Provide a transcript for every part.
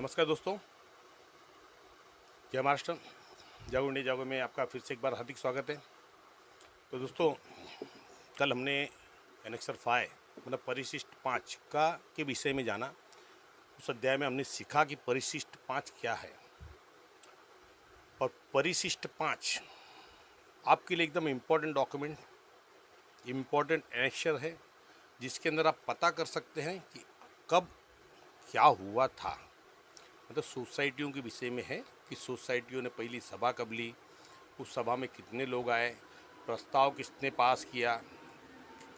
नमस्कार दोस्तों, जय महाराष्ट्र। जागो इंडिया जागो में आपका फिर से एक बार हार्दिक स्वागत है। तो दोस्तों, कल हमने एनेक्सर 5 मतलब परिशिष्ट 5 का के विषय में जाना। उस अध्याय में हमने सीखा कि परिशिष्ट 5 क्या है। और परिशिष्ट 5 आपके लिए एकदम इम्पोर्टेंट डॉक्यूमेंट, इम्पोर्टेंट एनेक्सर है, जिसके अंदर आप पता कर सकते हैं कि कब क्या हुआ था। मतलब सोसाइटियों के विषय में है कि सोसाइटियों ने पहली सभा कब ली, उस सभा में कितने लोग आए, प्रस्ताव किसने पास किया,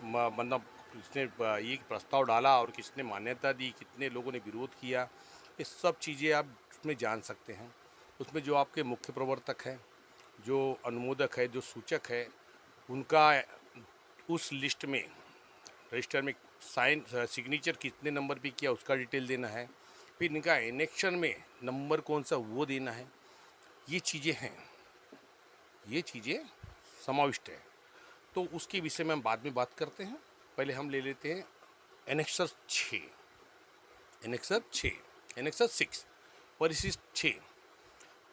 मतलब किसने ये प्रस्ताव डाला और किसने मान्यता दी, कितने लोगों ने विरोध किया। ये सब चीज़ें आप उसमें जान सकते हैं। उसमें जो आपके मुख्य प्रवर्तक हैं, जो अनुमोदक है, जो सूचक है, उनका उस लिस्ट में रजिस्टर में साइन सिग्नेचर कितने नंबर पे किया उसका डिटेल देना है। फिर इनका एनेक्शन में नंबर कौन सा वो देना है। ये चीज़ें हैं, ये चीज़ें समाविष्ट है। तो उसके विषय में हम बाद में बात करते हैं। पहले हम ले लेते हैं एनेक्सर 6, एनेक्सर 6, एनेक्सर 6, परिशिष्ट 6।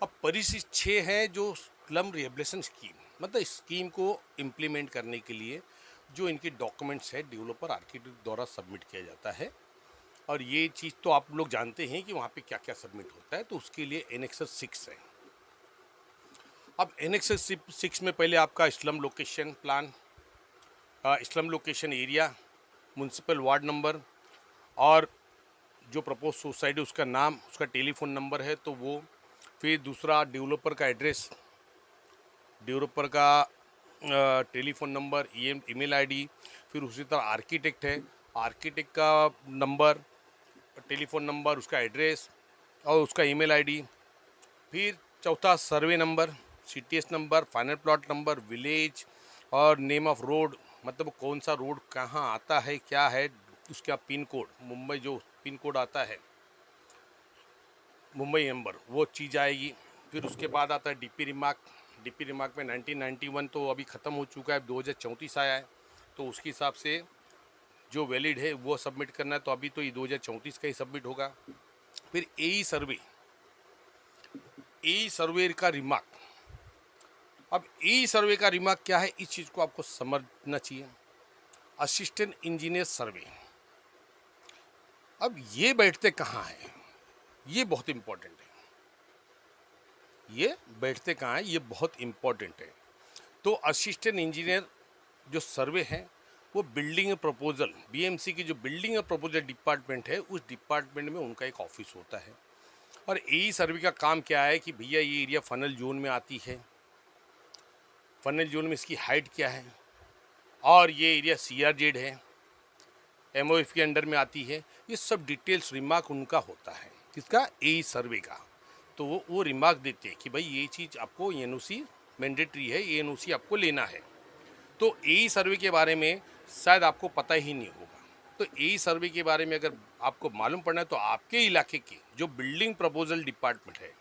अब परिशिष्ट 6 है जो स्लम रिहेबिलिटेशन स्कीम, मतलब स्कीम को इम्प्लीमेंट करने के लिए जो इनके डॉक्यूमेंट्स है डेवलपर आर्किटेक्ट द्वारा सबमिट किया जाता है। और ये चीज़ तो आप लोग जानते हैं कि वहाँ पे क्या क्या सबमिट होता है। तो उसके लिए एनेक्सर 6 है। अब एनेक्सर 6 में पहले आपका slum location plan, slum location area, municipal ward number और जो प्रपोज सोसाइटी उसका नाम, उसका टेलीफोन नंबर है तो वो। फिर दूसरा डेवलपर का एड्रेस, डेवलपर का टेलीफोन नंबर, ईमेल आईडी। फिर उसी तरह आर्किटेक्ट है, आर्किटेक्ट का नंबर, टेलीफोन नंबर, उसका एड्रेस और उसका ईमेल आईडी। फिर चौथा survey number, CTS number, final plot number, village और नेम ऑफ रोड, मतलब कौन सा रोड कहाँ आता है, क्या है उसका पिन कोड, मुंबई जो पिन कोड आता है मुंबई नंबर, वो चीज़ आएगी। फिर उसके बाद आता है डीपी रिमार्क। डीपी रिमार्क में 1991 तो अभी ख़त्म हो चुका है, 2034 आया है, तो उसके हिसाब से जो वैलिड है वो सबमिट करना है। तो अभी तो ये 2034 का ही सबमिट होगा। फिर एई सर्वे, एई सर्वे का रिमार्क। अब एई सर्वे का रिमार्क क्या है, इस चीज़ को आपको समझना चाहिए। असिस्टेंट इंजीनियर सर्वे, अब ये बैठते कहाँ हैं, ये बहुत इम्पोर्टेंट है। ये बैठते कहाँ हैं, ये बहुत इम्पोर्टेंट है। तो असिस्टेंट इंजीनियर जो सर्वे है वो बिल्डिंग प्रपोजल, बीएमसी की जो बिल्डिंग प्रपोजल डिपार्टमेंट है, उस डिपार्टमेंट में उनका एक ऑफिस होता है। और एई सर्वे का काम क्या है कि भैया ये एरिया फनल जोन में आती है, फनल जोन में इसकी हाइट क्या है, और ये एरिया सीआरजेड है, एमओएफ के अंडर में आती है। ये सब डिटेल्स रिमार्क उनका होता है, किसका, एई सर्वे का। तो वो रिमार्क देते हैं कि भाई ये चीज़ आपको एनओसी मैंडेटरी है, ये एनओसी आपको लेना है। तो एई सर्वे के बारे में शायद आपको पता ही नहीं होगा। तो एई सर्वे के बारे में अगर आपको मालूम पड़ना है तो आपके इलाके की जो बिल्डिंग प्रपोजल डिपार्टमेंट है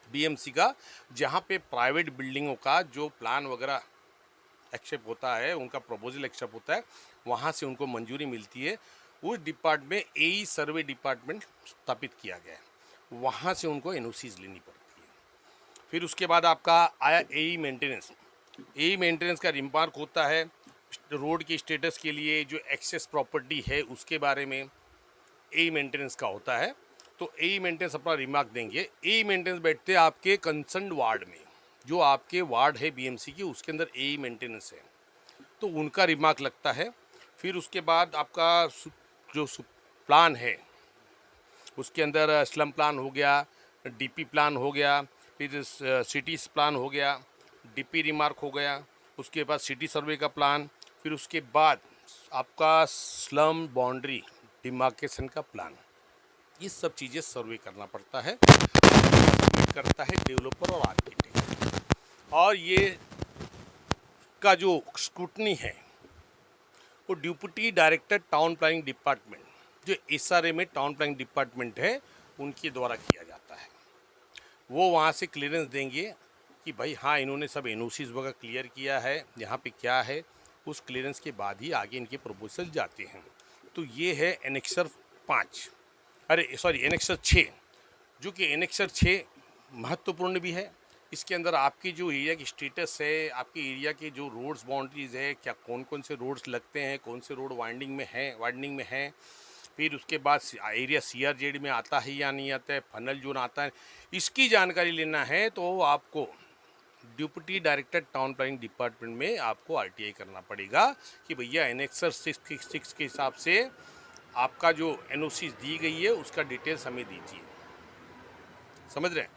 बीएमसी का, जहाँ पे प्राइवेट बिल्डिंगों का जो प्लान वगैरह एक्सेप्ट होता है, उनका प्रपोजल एक्सेप्ट होता है, वहाँ से उनको मंजूरी मिलती है। उस डिपार्टमेंट एई सर्वे डिपार्टमेंट स्थापित किया गया है, वहाँ से उनको एनओसीज लेनी पड़ती है। फिर उसके बाद आपका आया एई मेंटेनेंस। एई मेंटेनेंस का रिमार्क होता है रोड के स्टेटस के लिए, जो एक्सेस प्रॉपर्टी है उसके बारे में एई मेंटेनेंस का होता है। तो एई मेंटेनेंस अपना रिमार्क देंगे। एई मेंटेनेंस बैठते हैं आपके कंसर्न वार्ड में, जो आपके वार्ड है बीएमसी की, उसके अंदर एई मेंटेनेंस है, तो उनका रिमार्क लगता है। फिर उसके बाद आपका जो प्लान है उसके अंदर स्लम प्लान हो गया, डीपी प्लान हो गया, फिर सिटीज़ प्लान हो गया, डीपी रिमार्क हो गया, उसके बाद सिटी सर्वे का प्लान, फिर उसके बाद आपका स्लम बाउंड्री डिमार्केशन का प्लान। ये सब चीज़ें सर्वे करना पड़ता है, करता है डेवलपर और आर्किटेक्ट। और ये का जो स्क्रूटनी है वो deputy director town planning department, जो एसआरए में टाउन प्लानिंग डिपार्टमेंट है, उनके द्वारा किया जाता है। वो वहाँ से क्लियरेंस देंगे कि भाई हाँ इन्होंने सब एनओसीज वगैरह क्लियर किया है, यहाँ पे क्या है, उस क्लियरेंस के बाद ही आगे इनके प्रपोजल जाते हैं। तो ये है एनेक्सर 5, अरे सॉरी एनेक्सर 6। जो कि एनेक्सर 6 महत्वपूर्ण भी है। इसके अंदर आपकी जो एरिया की स्टेटस है, आपके एरिया के जो रोड्स बाउंड्रीज है, क्या कौन कौन से रोड्स लगते हैं, कौन से रोड वाइंडिंग में हैं, फिर उसके बाद एरिया सीआरजेड में आता है या नहीं आता है, फनल जोन आता है, इसकी जानकारी लेना है तो आपको deputy director town planning department में आपको आरटीआई करना पड़ेगा कि भैया एनेक्सर 6 के हिसाब से आपका जो एनओसी दी गई है उसका डिटेल्स हमें दीजिए। समझ रहे हैं?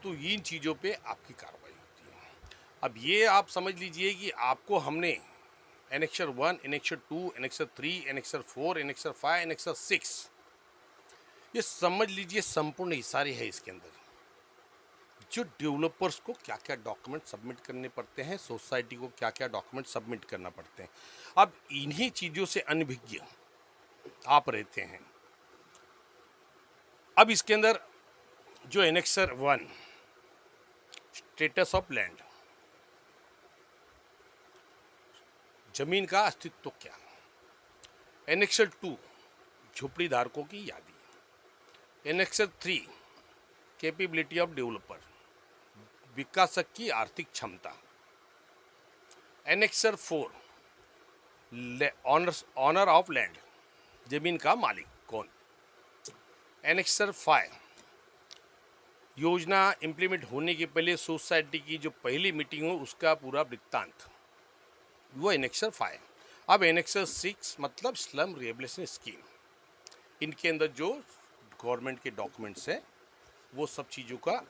तो इन चीज़ों पे आपकी कार्रवाई होती है। अब ये आप समझ लीजिए कि आपको हमने annexure 1, annexure 2, annexure 3, annexure 4, annexure 5, annexure 6, ये समझ लीजिए संपूर्ण हिस्सारे है इसके अंदर। जो डेवलपर्स को क्या क्या डॉक्यूमेंट सबमिट करने पड़ते हैं, सोसाइटी को क्या क्या डॉक्यूमेंट सबमिट करना पड़ते हैं। अब इन्हीं चीज़ों से अनभिज्ञ आप रहते हैं। अब इसके अंदर जो एनेक्सर 1 स्टेटस ऑफ लैंड, जमीन का अस्तित्व क्या, एनेक्सर 2 झोपड़ी धारकों की यादी, एनेक्सर 3 कैपेबिलिटी ऑफ डेवलपर, विकासक की आर्थिक क्षमता, एनेक्सर 4 ऑनर ऑफ लैंड, जमीन का मालिक कौन, एनेक्सर 5 योजना इंप्लीमेंट होने के पहले सोसाइटी की जो पहली मीटिंग हो उसका पूरा वृत्तांत, वो एनेक्सर 5। अब एनेक्सर 6 मतलब स्लम रिहेबिलिटेशन स्कीम, इनके अंदर जो गवर्नमेंट के डॉक्यूमेंट्स हैं वो सब चीज़ों का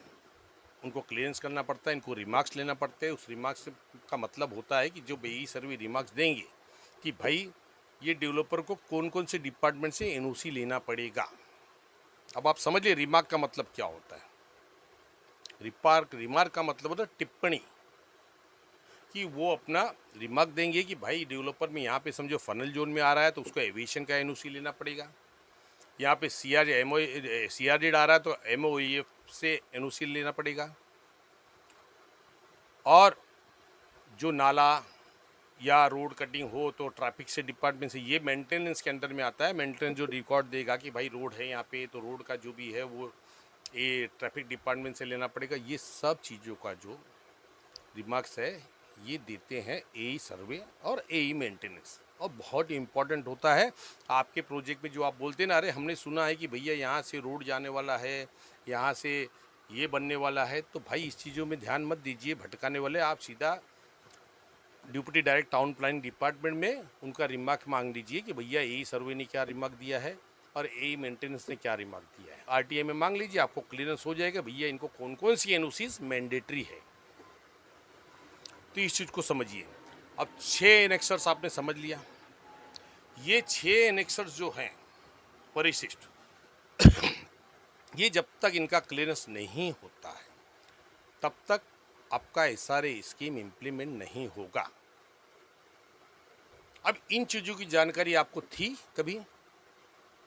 उनको क्लियरेंस करना पड़ता है, इनको रिमार्क्स लेना पड़ते हैं। उस रिमार्क्स का मतलब होता है कि जो बेई सर्वे रिमार्क्स देंगे कि भाई ये डेवलपर को कौन कौन से डिपार्टमेंट से एनओसी लेना पड़ेगा। अब आप समझ लीजिए रिमार्क का मतलब क्या होता है। रिमार्क का मतलब होता है टिप्पणी, कि वो अपना रिमार्क देंगे कि भाई डेवलपर में यहाँ पे समझो फनल जोन में आ रहा है तो उसको एविएशन का एनओसी लेना पड़ेगा, यहाँ पे सीआरजेड आ रहा है तो एमओईएफ से एनओसी लेना पड़ेगा, और जो नाला या रोड कटिंग हो तो ट्रैफिक से डिपार्टमेंट से, ये मेंटेनेंस के अंडर में आता है। मेंटेनेंस जो रिकॉर्ड देगा कि भाई रोड है यहाँ पे तो रोड का जो भी है वो ये ट्रैफिक डिपार्टमेंट से लेना पड़ेगा। ये सब चीज़ों का जो रिमार्क्स है ये देते हैं एई सर्वे और एई मेंटेनेंस, और बहुत इम्पॉर्टेंट होता है आपके प्रोजेक्ट में। जो आप बोलते हैं ना, अरे हमने सुना है कि भैया यहाँ से रोड जाने वाला है, यहाँ से ये बनने वाला है, तो भाई इस चीज़ों में ध्यान मत दीजिए भटकाने वाले। आप सीधा deputy director town planning department में उनका रिमार्क मांग लीजिए कि भैया एई सर्वे ने क्या रिमार्क दिया है और एई मेंटेनेंस ने क्या रिमार्क दिया है। आरटीआई में मांग लीजिए, आपको क्लियरेंस हो जाएगा भैया इनको कौन कौन सी एनओसीज मैंडेटरी है। तो इस चीज़ को समझिए। अब 6 एनेक्सर्स आपने समझ लिया। ये 6 एनेक्सर्स जो हैं परिशिष्ट, ये जब तक इनका क्लियरेंस नहीं होता है तब तक आपका एसआरए स्कीम इम्प्लीमेंट नहीं होगा। अब इन चीज़ों की जानकारी आपको थी कभी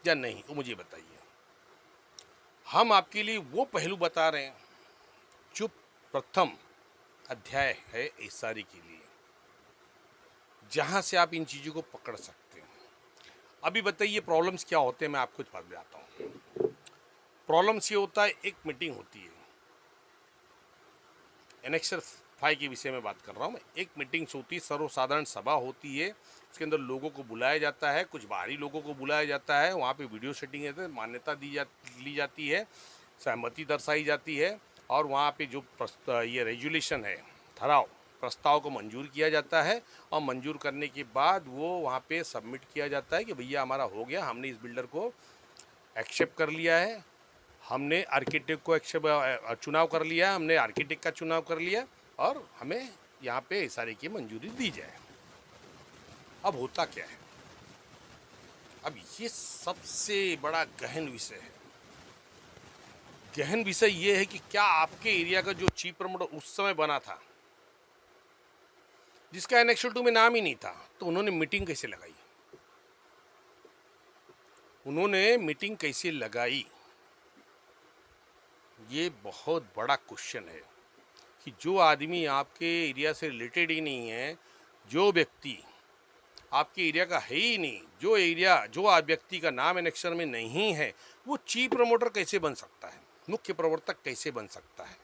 या नहीं, वो मुझे बताइए। हम आपके लिए वो पहलू बता रहे हैं जो प्रथम अध्याय है एसआरए के लिए, जहां से आप इन चीज़ों को पकड़ सकते हैं। अभी बताइए प्रॉब्लम्स क्या होते हैं, मैं आपको बात बताता हूँ। प्रॉब्लम्स ये होता है, एक मीटिंग होती है, एनेक्सर 5 के विषय में बात कर रहा हूँ मैं। एक मीटिंग होती है, सर्वसाधारण सभा होती है, उसके अंदर लोगों को बुलाया जाता है, कुछ बाहरी लोगों को बुलाया जाता है, वहाँ पे वीडियो सेटिंग है, मान्यता ली जाती है, सहमति दर्शाई जाती है, और वहाँ पे जो ये रेजुलेशन है, ठहराव प्रस्ताव को मंजूर किया जाता है, और मंजूर करने के बाद वो वहाँ पे सबमिट किया जाता है कि भैया हमारा हो गया, हमने इस बिल्डर को एक्सेप्ट कर लिया है, हमने आर्किटेक्ट को चुनाव कर लिया है, हमने आर्किटेक्ट का चुनाव कर लिया, और हमें यहाँ पे एसआरए की मंजूरी दी जाए। अब होता क्या है, अब ये सबसे बड़ा गहन विषय है। गहन विषय ये है कि क्या आपके एरिया का जो चीफ प्रमोटर उस समय बना था, जिसका एनेक्सर 2 में नाम ही नहीं था, तो उन्होंने मीटिंग कैसे लगाई? उन्होंने मीटिंग कैसे लगाई, ये बहुत बड़ा क्वेश्चन है। कि जो आदमी आपके एरिया से रिलेटेड ही नहीं है, जो व्यक्ति आपके एरिया का है ही नहीं, जो व्यक्ति का नाम एनेक्सर में नहीं है, वो चीफ प्रमोटर कैसे बन सकता है? मुख्य प्रवर्तक कैसे बन सकता है।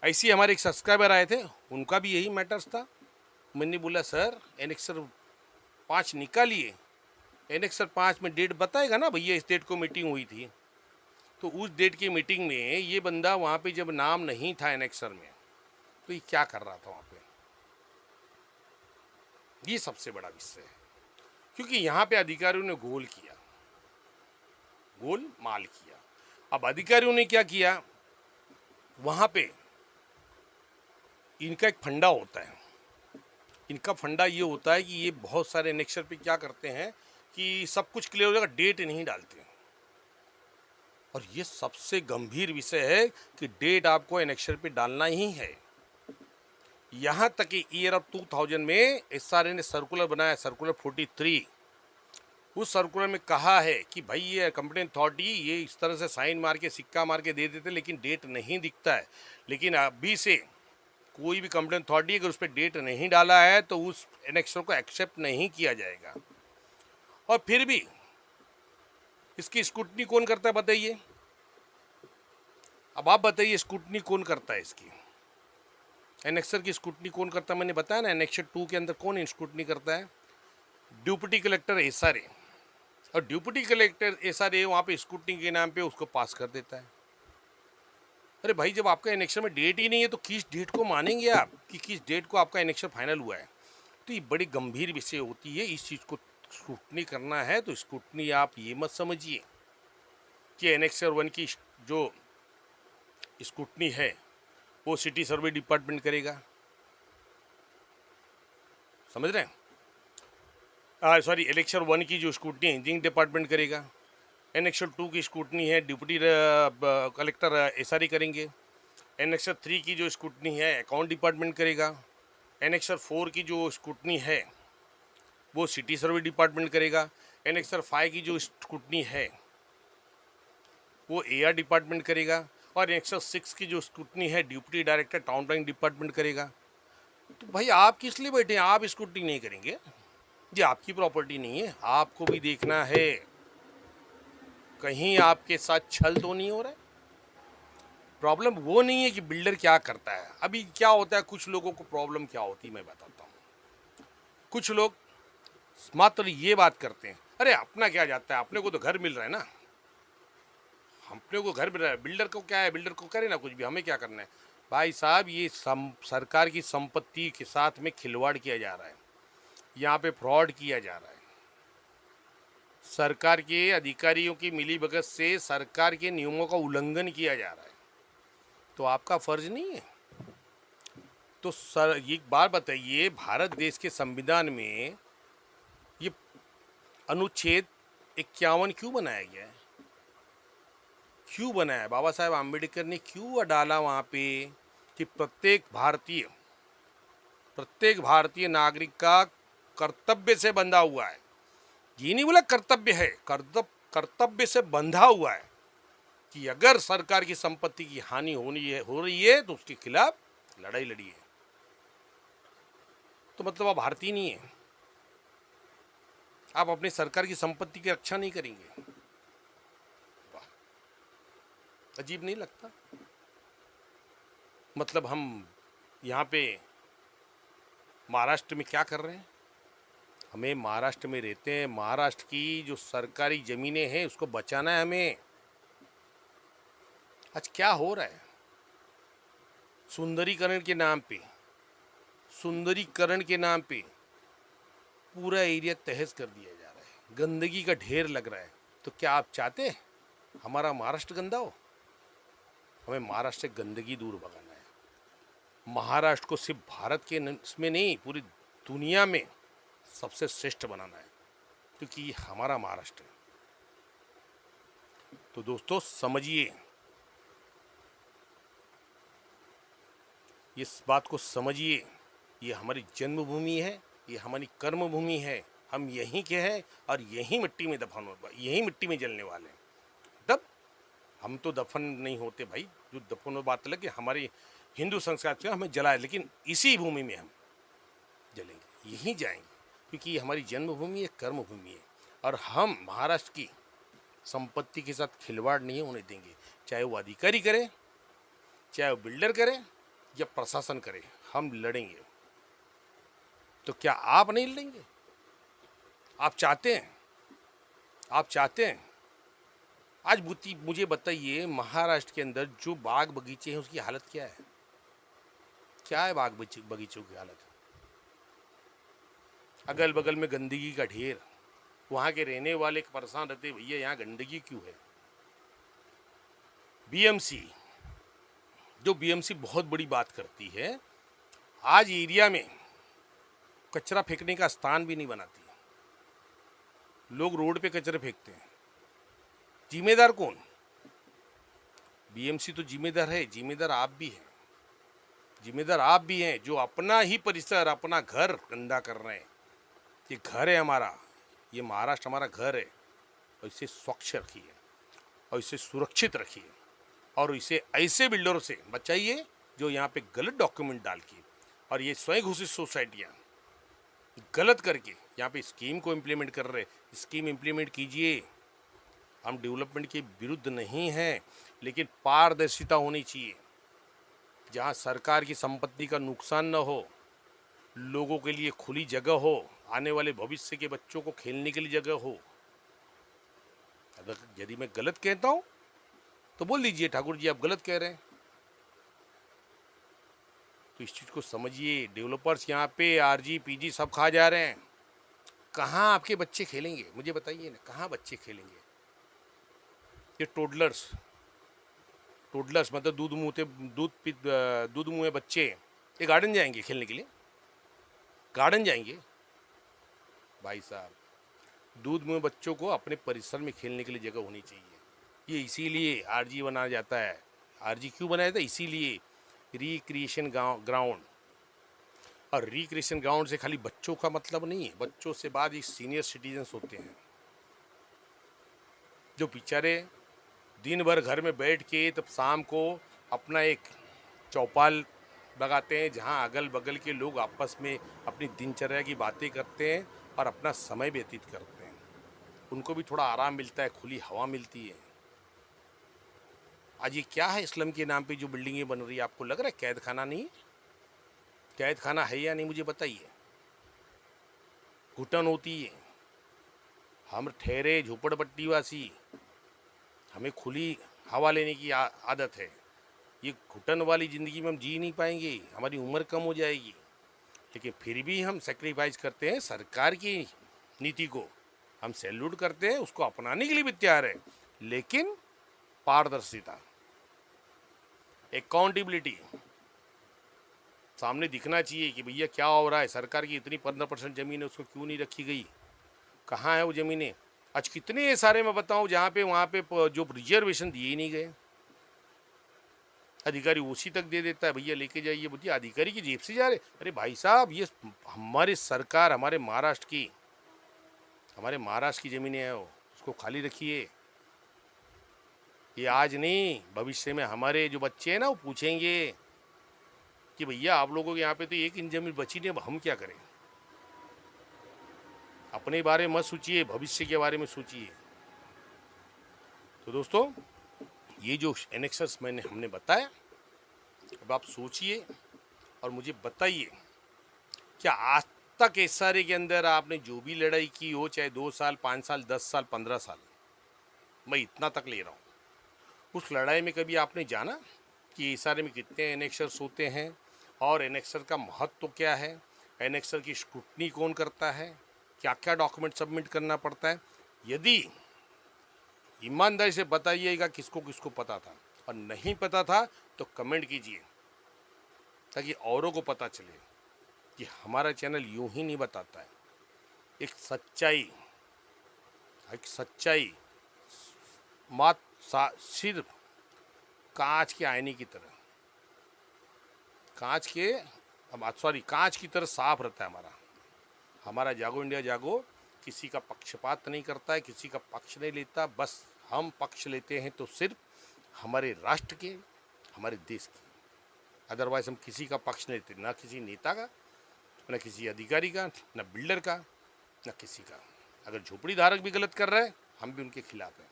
ऐसे ही हमारे एक सब्सक्राइबर आए थे, उनका भी यही मैटर्स था। मैंने बोला सर एनेक्सर 5 निकालिए, एनेक्सर 5 में डेट बताएगा ना भैया इस डेट को मीटिंग हुई थी। तो उस डेट की मीटिंग में ये बंदा वहाँ पे जब नाम नहीं था एनेक्सर में, तो ये क्या कर रहा था वहाँ पे। ये सबसे बड़ा विषय है, क्योंकि यहाँ पे अधिकारियों ने गोल किया, गोल माल किया। अब अधिकारियों ने क्या किया, वहाँ पे इनका एक फंडा होता है। इनका फंडा ये होता है कि ये बहुत सारे एनेक्सर पे क्या करते हैं कि सब कुछ क्लियर हो जाएगा, डेट नहीं डालते हैं। और ये सबसे गंभीर विषय है कि डेट आपको एनेक्सर पे डालना ही है। यहाँ तक कि ईयर ऑफ 2000 में एसआरए ने सर्कुलर बनाया, सर्कुलर 43। उस सर्कुलर में कहा है कि भाई ये कंप्लेंट अथॉरिटी ये इस तरह से साइन मार के सिक्का मार के दे देते, लेकिन डेट नहीं दिखता है। लेकिन अभी से कोई भी कंप्लेंट अथॉरिटी अगर उस पर डेट नहीं डाला है तो उस एनेक्सर को एक्सेप्ट नहीं किया जाएगा। और फिर भी इसकी स्क्रूटनी कौन करता है बताइए। अब आप बताइए स्क्रूटनी कौन करता है इसकी, एनेक्सर की स्क्रूटनी कौन करता है। मैंने बताया ना एनेक्सर 2 के अंदर कौन स्क्रूटनी करता है, डिप्टी कलेक्टर एसआरए। और डिप्टी कलेक्टर एसआरए वहाँ पे स्क्रूटनी के नाम पे उसको पास कर देता है। अरे भाई जब आपका एनेक्सर में डेट ही नहीं है तो किस डेट को मानेंगे आप कि किस डेट को आपका एनेक्सर फाइनल हुआ है। तो ये बड़ी गंभीर विषय होती है, इस चीज़ को स्क्रूटनी करना है तो स्क्रूटनी आप ये मत समझिए कि एनेक्सर 1 की जो स्क्रूटनी है वो सिटी सर्वे डिपार्टमेंट करेगा, समझ रहे हैं। सॉरी, एनेक्सर 1 की जो स्क्रूटनी है इंजीनियरिंग डिपार्टमेंट करेगा, एनेक्सर 2 की स्क्रूटनी है डिप्टी कलेक्टर एसआरए करेंगे, एनेक्सर 3 की जो स्क्रूटनी है अकाउंट डिपार्टमेंट करेगा, एनेक्सर 4 की जो स्क्रूटनी है वो सिटी सर्वे डिपार्टमेंट करेगा, एनेक्सर 5 की जो स्क्रूटनी है वो एआर डिपार्टमेंट करेगा, और एनेक्सर 6 की जो स्क्रूटनी है deputy director town planning department करेगा। तो भाई आप किस लिए बैठे हैं, आप स्क्रूटनी नहीं करेंगे, ये आपकी प्रॉपर्टी नहीं है, आपको भी देखना है कहीं आपके साथ छल तो नहीं हो रहा है। प्रॉब्लम वो नहीं है कि बिल्डर क्या करता है। अभी क्या होता है, कुछ लोगों को प्रॉब्लम क्या होती है मैं बताता हूँ। कुछ लोग मात्र ये बात करते हैं, अरे अपना क्या जाता है, अपने को तो घर मिल रहा है ना, अपने को घर मिल रहा है, बिल्डर को क्या है, बिल्डर को करे ना कुछ भी, हमें क्या करना है। भाई साहब ये सरकार की संपत्ति के साथ में खिलवाड़ किया जा रहा है, यहाँ पे फ्रॉड किया जा रहा है। सरकार के अधिकारियों की मिलीभगत से सरकार के नियमों का उल्लंघन किया जा रहा है, तो आपका फर्ज नहीं है। तो सर एक बात बताइए, भारत देश के संविधान में ये अनुच्छेद 51 क्यों बनाया गया है, क्यों बनाया, बाबा साहेब आम्बेडकर ने क्यों डाला वहाँ पे कि प्रत्येक भारतीय नागरिक का कर्तव्य से बंधा हुआ है। ये नहीं बोला कर्तव्य है, कर्तव्य से बंधा हुआ है कि अगर सरकार की संपत्ति की हानि हो रही है तो उसके खिलाफ लड़ाई लड़िए। तो मतलब आप भारतीय नहीं है, आप अपनी सरकार की संपत्ति की रक्षा नहीं करेंगे। वाह, अजीब नहीं लगता। मतलब हम यहाँ पे महाराष्ट्र में क्या कर रहे हैं, हमें महाराष्ट्र में रहते हैं, महाराष्ट्र की जो सरकारी ज़मीनें हैं उसको बचाना है हमें। आज क्या हो रहा है, सुंदरीकरण के नाम पे पूरा एरिया तहस कर दिया जा रहा है, गंदगी का ढेर लग रहा है। तो क्या आप चाहते हैं हमारा महाराष्ट्र गंदा हो? हमें महाराष्ट्र से गंदगी दूर भगाना है। महाराष्ट्र को सिर्फ भारत के इसमें नहीं, पूरी दुनिया में सबसे श्रेष्ठ बनाना है, क्योंकि ये हमारा महाराष्ट्र है। तो दोस्तों समझिए, इस बात को समझिए, ये हमारी जन्मभूमि है, ये हमारी कर्मभूमि है, हम यहीं के हैं और यहीं मिट्टी में दफन हो, यहीं मिट्टी में जलने वाले हैं। तब हम तो दफन नहीं होते भाई, जो दफन हो बात अलग है, हमारी हिंदू संस्कार से हमें जलाए, लेकिन इसी भूमि में हम जलेंगे, यहीं जाएंगे, क्योंकि ये हमारी जन्मभूमि है, कर्मभूमि है। और हम महाराष्ट्र की संपत्ति के साथ खिलवाड़ नहीं होने देंगे, चाहे वो अधिकारी करे, चाहे वो बिल्डर करे या प्रशासन करे, हम लड़ेंगे। तो क्या आप नहीं लड़ेंगे? आप चाहते हैं, आप चाहते हैं? आज मुझे बताइए, महाराष्ट्र के अंदर जो बाग बगीचे हैं उसकी हालत क्या है? क्या है बाग बगीचों की हालत? अगल बगल में गंदगी का ढेर। वहाँ के रहने वाले परेशान रहते, भैया यहाँ गंदगी क्यों है? बीएमसी, जो बीएमसी बहुत बड़ी बात करती है, आज एरिया में कचरा फेंकने का स्थान भी नहीं बनाती। लोग रोड पे कचरे फेंकते हैं। जिम्मेदार कौन? बीएमसी तो जिम्मेदार है, जिम्मेदार आप भी हैं। जिम्मेदार आप भी हैं जो अपना ही परिसर, अपना घर गंदा कर रहे हैं। ये घर है हमारा, ये महाराष्ट्र हमारा घर है, और इसे स्वच्छ रखिए और इसे सुरक्षित रखिए और इसे ऐसे बिल्डरों से बचाइए जो यहाँ पे गलत डॉक्यूमेंट डाल के और ये स्वयं घोषित सोसाइटियाँ गलत करके यहाँ पे स्कीम को इम्प्लीमेंट कर रहे। स्कीम इम्प्लीमेंट कीजिए। हम डेवलपमेंट के विरुद्ध नहीं हैं, लेकिन पारदर्शिता होनी चाहिए, जहाँ सरकार की संपत्ति का नुकसान न हो, लोगों के लिए खुली जगह हो, आने वाले भविष्य के बच्चों को खेलने के लिए जगह हो। अगर यदि मैं गलत कहता हूँ तो बोल दीजिए, ठाकुर जी आप गलत कह रहे हैं। तो इस चीज़ को समझिए। डेवलपर्स यहाँ पे आरजी पीजी सब खा जा रहे हैं। कहाँ आपके बच्चे खेलेंगे? मुझे बताइए ना, कहाँ बच्चे खेलेंगे? ये टोडलर्स मतलब दूध मुँह बच्चे ये गार्डन जाएंगे खेलने के लिए? गार्डन जाएंगे? भाई साहब, दूध मुँह बच्चों को अपने परिसर में खेलने के लिए जगह होनी चाहिए। ये इसीलिए आरजी बनाया जाता है। आरजी क्यों बनाया जाता है? इसीलिए रिक्रिएशन ग्राउंड। और रिक्रिएशन ग्राउंड से खाली बच्चों का मतलब नहीं है, बच्चों से बाद ही सीनियर सिटीजन्स होते हैं, जो बेचारे दिन भर घर में बैठ के तब शाम को अपना एक चौपाल लगाते हैं, जहां अगल बगल के लोग आपस में अपनी दिनचर्या की बातें करते हैं और अपना समय व्यतीत करते हैं। उनको भी थोड़ा आराम मिलता है, खुली हवा मिलती है। आज ये क्या है स्लम के नाम पे जो बिल्डिंगें बन रही है? आपको लग रहा है कैद खाना नहीं है? कैद खाना है या नहीं मुझे बताइए। घुटन होती है। हम ठहरे झोपड़पट्टी वासी, हमें खुली हवा लेने की आदत है। ये घुटन वाली ज़िंदगी में हम जी नहीं पाएंगे, हमारी उम्र कम हो जाएगी। लेकिन फिर भी हम सेक्रीफाइस करते हैं सरकार की नीति को, हम सैल्यूट करते हैं, उसको अपनाने के लिए भी तैयार है। लेकिन पारदर्शिता, अकाउंटेबिलिटी सामने दिखना चाहिए कि भैया क्या हो रहा है। सरकार की इतनी 15% ज़मीन है, उसको क्यों नहीं रखी गई? कहाँ है वो ज़मीनें? आज कितने सारे मैं बताऊं जहाँ पे वहाँ पे जो रिजर्वेशन दिए ही नहीं गए, अधिकारी उसी तक दे देता है, भैया लेके जाइए। बोलिए अधिकारी की जेब से जा रहे। अरे भाई साहब, ये हमारी सरकार, हमारे महाराष्ट्र की ज़मीनें हैं, उसको खाली रखिए। ये आज नहीं, भविष्य में हमारे जो बच्चे हैं ना, वो पूछेंगे कि भैया आप लोगों के यहाँ पे तो 1 इंच जमीन बची नहीं, अब हम क्या करें? अपने बारे में मत सोचिए, भविष्य के बारे में सोचिए। तो दोस्तों, ये जो एनेक्सर्स हमने बताया, अब आप सोचिए और मुझे बताइए, क्या आज तक एसआरए के अंदर आपने जो भी लड़ाई की हो, चाहे 2 साल, 5 साल, 10 साल, 15 साल, मैं इतना तक ले रहा हूँ, उस लड़ाई में कभी आपने जाना कि एसआरए में कितने एनेक्सर्स होते हैं और एनेक्सर का महत्व क्या है, एनेक्सर की स्क्रूटनी कौन करता है, क्या क्या डॉक्यूमेंट सबमिट करना पड़ता है? यदि ईमानदारी से बताइएगा किसको किसको पता था, और नहीं पता था तो कमेंट कीजिए, ताकि औरों को पता चले कि हमारा चैनल यूं ही नहीं बताता है। एक सच्चाई सिर्फ कांच के आईने की तरह, कांच की तरह साफ रहता है हमारा जागो इंडिया जागो किसी का पक्षपात नहीं करता है, किसी का पक्ष नहीं लेता। बस हम पक्ष लेते हैं तो सिर्फ हमारे राष्ट्र के, हमारे देश के। अदरवाइज हम किसी का पक्ष नहीं लेते, ना किसी नेता का, ना किसी अधिकारी का, ना बिल्डर का, ना किसी का। अगर झोपड़ी धारक भी गलत कर रहा है, हम भी उनके खिलाफ हैं।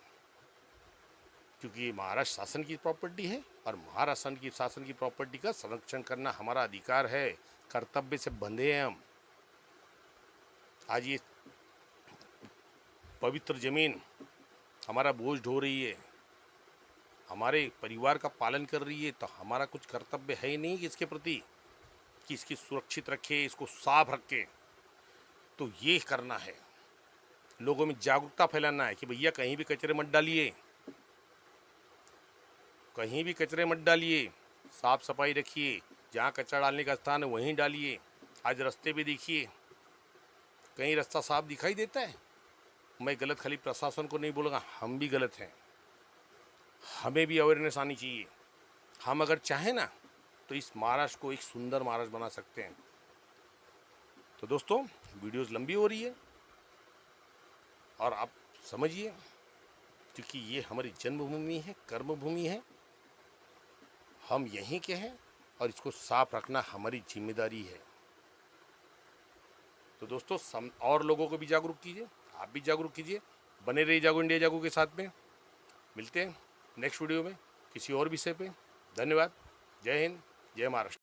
क्योंकि ये महाराष्ट्र शासन की प्रॉपर्टी है और महाराष्ट्र की शासन की प्रॉपर्टी का संरक्षण करना हमारा अधिकार है। कर्तव्य से बंधे हैं हम। आज ये पवित्र जमीन हमारा बोझ ढो रही है, हमारे परिवार का पालन कर रही है, तो हमारा कुछ कर्तव्य है ही नहीं कि इसके प्रति कि इसकी सुरक्षित रखे, इसको साफ रखे। तो ये करना है, लोगों में जागरूकता फैलाना है कि भैया कहीं भी कचरे मत डालिए, कहीं भी कचरे मत डालिए, साफ सफाई रखिए, जहाँ कचरा डालने का स्थान है वहीं डालिए। आज रास्ते पे देखिए, कहीं रास्ता साफ दिखाई देता है। मैं गलत खाली प्रशासन को नहीं बोलूँगा, हम भी गलत हैं, हमें भी अवेयरनेस आनी चाहिए। हम अगर चाहें ना तो इस महाराष्ट्र को एक सुंदर महाराष्ट्र बना सकते हैं। तो दोस्तों, वीडियोस लंबी हो रही है और आप समझिए, क्योंकि ये हमारी जन्मभूमि है, कर्मभूमि है, हम यहीं के हैं और इसको साफ रखना हमारी जिम्मेदारी है। तो दोस्तों, और लोगों को भी जागरूक कीजिए, आप भी जागरूक कीजिए। बने रहिए जागो इंडिया जागो के साथ में। मिलते हैं नेक्स्ट वीडियो में किसी और विषय पे। धन्यवाद। जय हिंद, जय महाराष्ट्र।